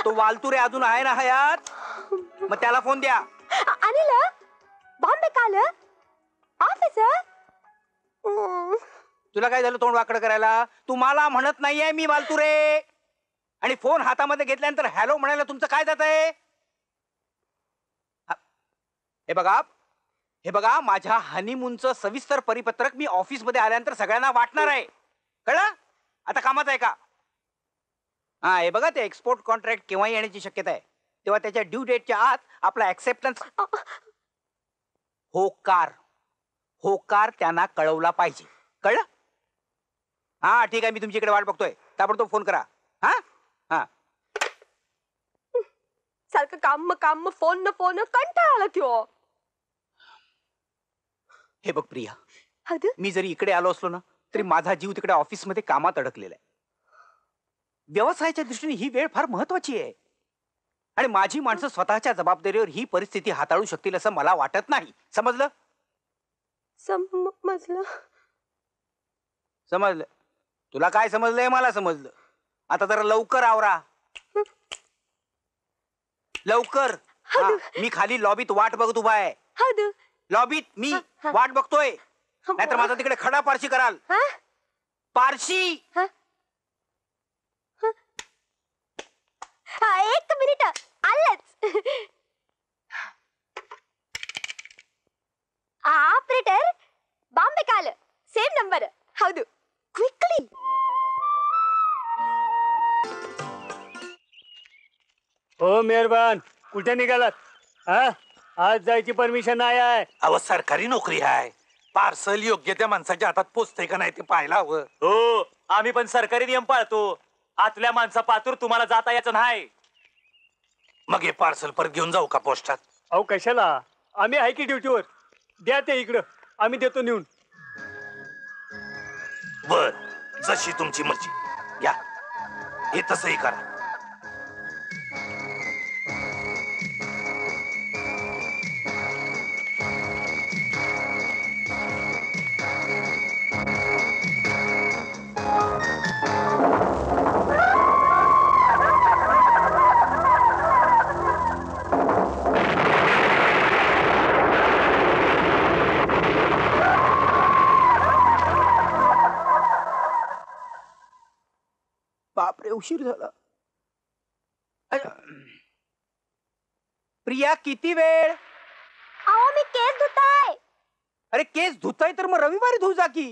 तो वालतुरे अजून आहे ना हयात? मग त्याला फोन द्या. अनिल बॉम्बे काल ऑफिसर. तुला काय झालं तोंड वाकडं करायला? तुम्हाला म्हणत नाहीये मी वालतुरे. आणि फोन हातामध्ये घेतल्यानंतर हॅलो म्हणायला तुमचं काय जात आहे? हे बघा माझ्या हनीमूनचं सविस्तर परिपत्रक मी ऑफिस मध्ये आल्यानंतर सगळ्यांना वाटणार आहे. कळलं? आता कामाचं आहे का? हा हे बघा ते एक्सपोर्ट कॉन्ट्रॅक्ट केव्हा येण्याची शक्यता आहे तेव्हा त्याच्या ड्यू डेटच्या आत आपला ऍक्सेप्टन्स होकार त्यांना कळवला पाहिजे. कळलं? हा ठीक आहे मी तुमच्याकडे वाट बघतोय. ताबडतोब फोन करा. हा हा सारखं काम फोन कंटाळा आला त्यो. हे बघ प्रिया, मी जरी इकडे आलो असलो ना तरी माझा जीव तिकडे ऑफिस मध्ये कामात अडकलेला आहे. व्यवसायाच्या दृष्टीने ही वेळ फार महत्वाची आहे आणि माझी माणसं स्वतःच्या जबाबदारीवर ही परिस्थिती हाताळू शकतील असं मला वाटत नाही. समजलं? समजलं. तुला काय समजलंय? मला समजलं. आता जरा लवकर आवरा. लवकर. मी खाली लॉबीत वाट बघत उभा आहे. लॉबीत मी वाट बघतोय. नाहीतर माझा तिकडे खडा पारशी कराल. पारशी. एक मिनिट आलंच. ऑपरेटर बॉम्बे काल ಸೇಮ್ ನಂಬರ್. ಹೌದು ಕ್ವಿಕ್ಲಿ. हो मेहरबान, कुठे निघालात? हा आज जायची परमिशन नाही आहे. अहो सरकारी नोकरी आहे. पार्सल योग्य त्या माणसाच्या हातात पोचतंय का नाही ते पाहायला हवं. हो आम्ही पण सरकारी नियम पाळतो. आतल्या माणसा पातूर तुम्हाला जाता यायचं नाही. मग हे पार्सल परत घेऊन जाऊ का पोस्टात? अहो कशाला, आम्ही आहे की ड्युटीवर. द्या ते इकडं, आम्ही देतो नेऊन. बर जशी तुमची मर्जी. घ्या हे तसंही करा. बापरे उशीर झाला. प्रिया किती वेळ? अहो मी केस धुताय. अरे केस धुताय तर मग रविवारी धुऊ जा की.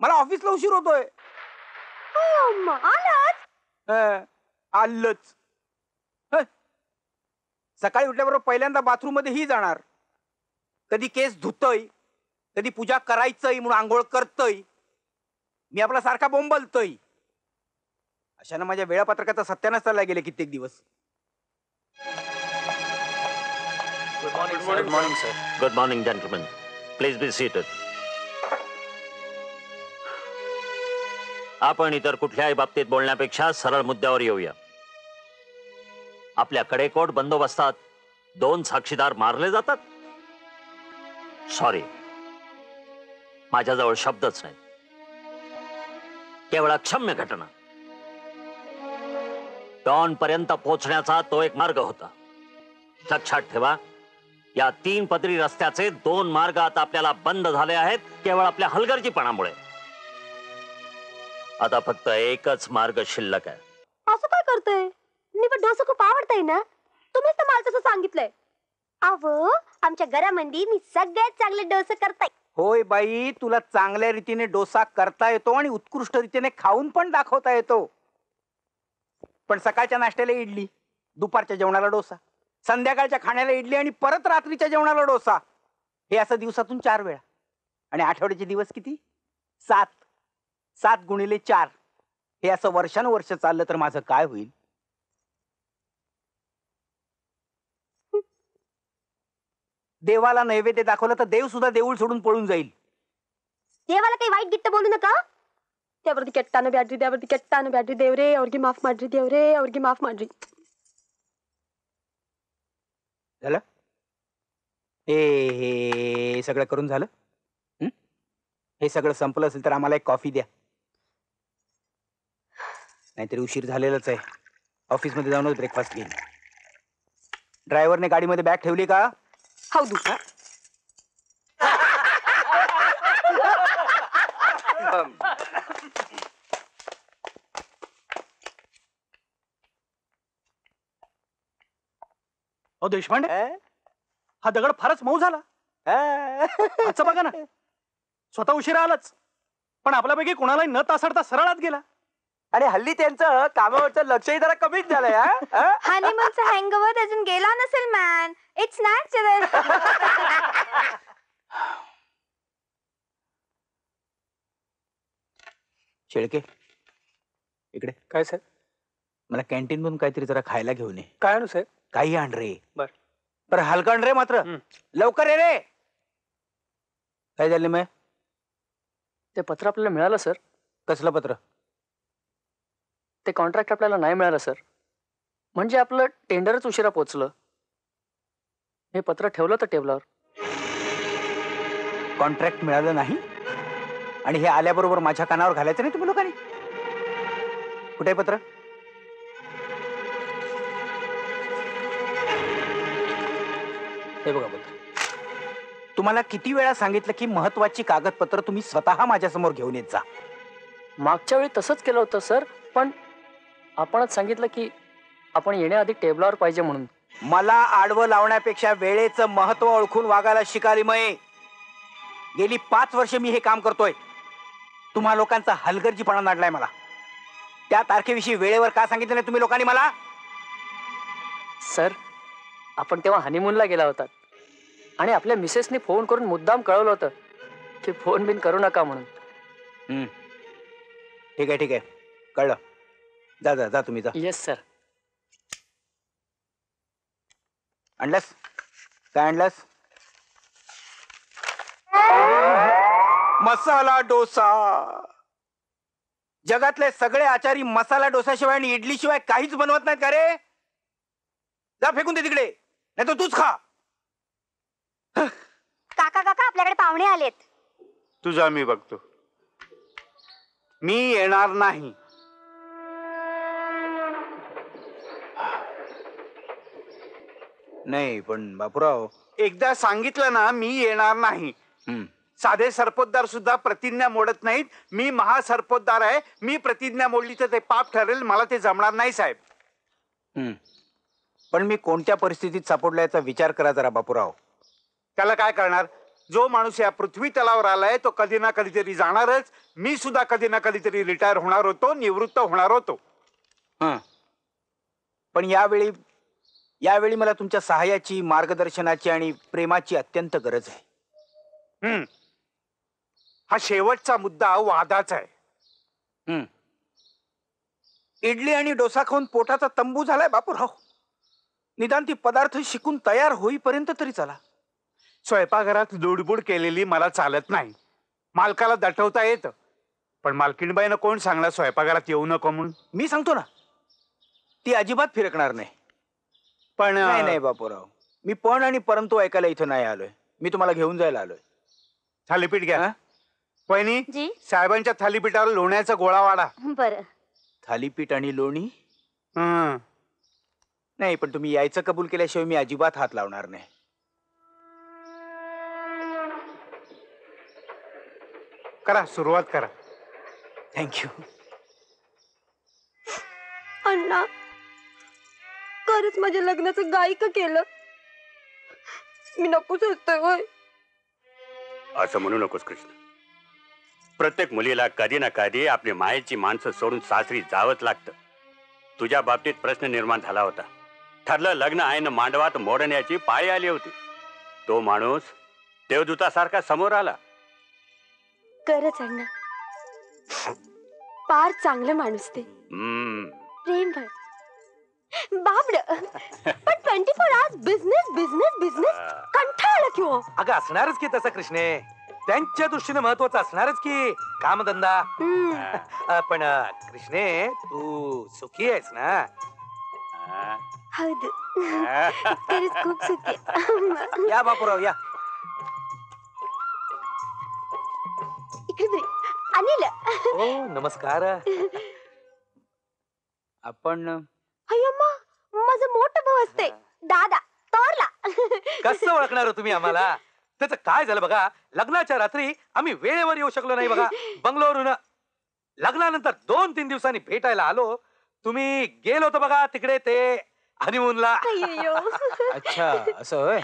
मला ऑफिसला उशीर होतोय. आलंच. सकाळी उठल्याबरोबर पहिल्यांदा बाथरूम मध्ये ही जाणार. कधी केस धुतय, कधी पूजा करायचंय म्हणून आंघोळ करतय. मी आपला सारखा बोंबलतोय. अशानं माझ्या वेळापत्रकाचा सत्यानाश चालला गेले कित्येक दिवस. Good morning sir. Good morning gentleman. Please be seated. आपण इतर कुठल्याही बाबतीत बोलण्यापेक्षा सरळ मुद्द्यावर येऊया. आपल्या कडेकोट बंदोबस्तात 2 साक्षीदार मारले जातात. सॉरी, माझ्याजवळ शब्दच नाही. केवळ अक्षम्य घटना. डॉन पर्यंत पोहोचण्याचा तो एक मार्ग होता. लक्षात ठेवा, या 3 पदरी रस्त्याचे 2 मार्ग आता आपल्याला बंद झाले आहेत केवळ आपल्या हलगर्जीपणामुळे. आता फक्त एकच मार्ग शिल्लक आहे. असं काय करतोय? निवड डोसं खूप आवडतंय ना. तुम्हीच तर मला तसं सांगितलंय. अहो आमच्या घरामध्ये मी सगळ्यात चांगले डोसे करताय. होय बाई, तुला चांगल्या रीतीने डोसा करता येतो आणि उत्कृष्ट रीतीने खाऊन पण दाखवता येतो. पण सकाळच्या नाश्त्याला इडली, दुपारच्या जेवणाला डोसा, संध्याकाळच्या खाण्याला इडली आणि परत रात्रीच्या जेवणाला डोसा. हे असं दिवसातून 4 वेळा. आणि आठवड्याचे दिवस किती? 7. 7 गुणिले 4. हे असं वर्षानुवर्ष चाललं तर माझं काय होईल? देवाला नैवेद्य दाखवलं तर देव सुद्धा देऊळ सोडून पळून जाईल. देवाला काही वाईट गिट्ट बोलू नका. देवरती ಕೆಟ್ಟಾನು ಬ್ಯಾಡ್ರಿ, ದೇವರದಿ ಕೆಟ್ಟಾನು ಬ್ಯಾಡ್ರಿ. ದೇವ್ರೇ ಅವ್ರಿಗೆ ಮಾಫ್ ಮಾಡ್ರಿ, ದೇವ್ರೇ ಅವ್ರಿಗೆ ಮಾಫ್ ಮಾಡ್ರಿ. झालं? हे सगळं करून झालं? हे सगळं संपलं असेल तर आम्हाला एक कॉफी द्या. नाहीतरी उशीर झालेलाच आहे. ऑफिसमध्ये जाऊनच ब्रेकफास्ट घेईन. ड्रायव्हरने गाडीमध्ये बॅग ठेवली का? हौदू. अहो देशपांडे, हा दगड फारच मऊ झाला. आजचं बघा ना, स्वतः उशिरा आलाच, पण आपल्यापैकी कोणालाही न तासडता सरळ आत गेला. आणि हल्ली त्यांचं कामावरचं लक्षही जरा कमीच झालंय. हनीमूनचा हँगओव्हर अजून गेला नसेल मॅन. It's natural. शेळके, इकडे. काय साहेब? मला कॅन्टीन मधून काहीतरी जरा खायला घेऊन ये. काय आणू साहेब? काही आण रे. बर. पर हलका आण रे मात्र. लवकर ये रे. काय झालं मग? ते पत्र आपल्याला मिळालं सर. कसलं पत्र? ते कॉन्ट्रॅक्ट आपल्याला नाही मिळालं सर. म्हणजे आपलं टेंडरच उशिरा पोचलं. हे पत्र ठेवलं तर टेबलावर. कॉन्ट्रॅक्ट मिळालं नाही आणि हे आल्याबरोबर माझ्या कानावर घालायचं नाही तुम्ही लोकांनी. कुठे पत्र? हे बघा पत्र. तुम्हाला किती वेळा सांगितलं की महत्वाची कागदपत्र तुम्ही स्वतः माझ्या समोर घेऊन येत जा. मागच्या वेळी तसंच केलं होतं सर, पण आपणच सांगितलं की आपण येण्याआधी टेबलावर पाहिजे म्हणून. मला आडवं लावण्यापेक्षा वेळेचं महत्व ओळखून वागायला शिकाली मये. गेली 5 वर्ष मी हे काम करतोय. तुम्हा लोकांचा हलगर्जीपणा नाडलाय मला. त्या तारखेविषयी वेळेवर का सांगितलं नाही तुम्ही लोकांनी मला? सर, आपण तेव्हा हनीमूनला गेला होता आणि आपल्या मिसेसनी फोन करून मुद्दाम कळवलं होतं की फोन बिन करू नका म्हणून. ठीक आहे, ठीक आहे, कळलं. जा जा जा, तुम्ही जा. Yes sir. आणलंस? काय आणलंस? मसाला डोसा. जगातले सगळे आचारी मसाला डोसाशिवाय आणि इडली शिवाय काहीच बनवत नाहीत का रे? जा फेकून दे तिकडे, नाही तर तूच खा. काका काका आपल्याकडे पाहुणे आलेत. तुझा मी बघतो. मी येणार नाही. नाही पण बापूराव, एकदा सांगितलं ना, मी येणार नाही. साधे सरपोतदार सुद्धा प्रतिज्ञा मोडत नाहीत. मी महासरपोतदार आहे. मी प्रतिज्ञा मोडली तर ते पाप ठरेल. मला ते जमणार नाही साहेब. पण मी कोणत्या परिस्थितीत सापडल्याचा विचार करा जरा बापूराव. त्याला काय करणार? जो माणूस या पृथ्वी तलावर आलाय तो कधी ना कधीतरी जाणारच. मी सुद्धा कधी ना कधीतरी रिटायर होणार होतो, निवृत्त होणार होतो. पण यावेळी मला तुमच्या सहाय्याची, मार्गदर्शनाची आणि प्रेमाची अत्यंत गरज आहे. हा शेवटचा मुद्दा वादाचा आहे. इडली आणि डोसा खाऊन पोटाचा तंबू झालाय बापूराव. निदान ती पदार्थ शिकून तयार होईपर्यंत तरी चला. स्वयंपाकघरात लुडबुड केलेली मला चालत नाही. मालकाला दटवता येतं, पण मालकीणबाईनं कोण सांगणार स्वयंपाकघरात येऊ नको म्हणून? मी सांगतो ना, ती अजिबात फिरकणार नाही. पण नाही बापूराव, मी पण आणि परंतु ऐकायला इथं नाही आलोय. मी तुम्हाला घेऊन जायला आलोय. थालीपीठ घ्या. वहिनी, जी साहेबांच्या थालीपीठावर लोण्याचा गोळा वाढा. बरं. थालीपीठ आणि लोणी? नाही, पण तुम्ही यायचं कबूल केल्याशिवाय मी अजिबात हात लावणार नाही. करा, सुरुवात करा. थँक्यू. अण्णा, खरंच माझ्या लग्नाचं गायक केलं. मी नको सोचतोय. होय, असं म्हणू नकोस कृष्ण. प्रत्येक मुलीला कधी ना कधी आपली मायेची माणसं सोडून सासरी जावंच लागतं. तुझ्या बाबतीत प्रश्न निर्माण झाला होता. ठरलं लग्न आईनं मांडवात मोडण्याची पाळी आली होती. तो माणूस देवदूतासारखा समोर आला. खरंच अण्णा, फार चांगलं माणूस ते. प्रेमळ, बाबड, पण 24 आवर्स बिझनेस बिझनेस बिझनेस. कंटाळलं किंवा अगं असणारच की तसं कृष्णे. त्यांच्या दृष्टीने महत्वाचं असणारच की कामधंदा. पण कृष्णे, तू सुखी आहेस ना? हौद, खरंच खूप सुखी. या बापूराव या. इकडे अनिल. हो, नमस्कार. आपण अय्यो, दादा तोरला. कसं ओळखणार हो तुम्ही आम्हाला? त्याचं काय झालं बघा, लग्नाच्या रात्री आम्ही वेळेवर येऊ शकलो नाही बघा बंगलोरहून. लग्नानंतर 2-3 दिवसांनी भेटायला आलो, तुम्ही गेलो होतो बघा तिकडे ते हनीमूनला. अय्यो. अच्छा असं होय.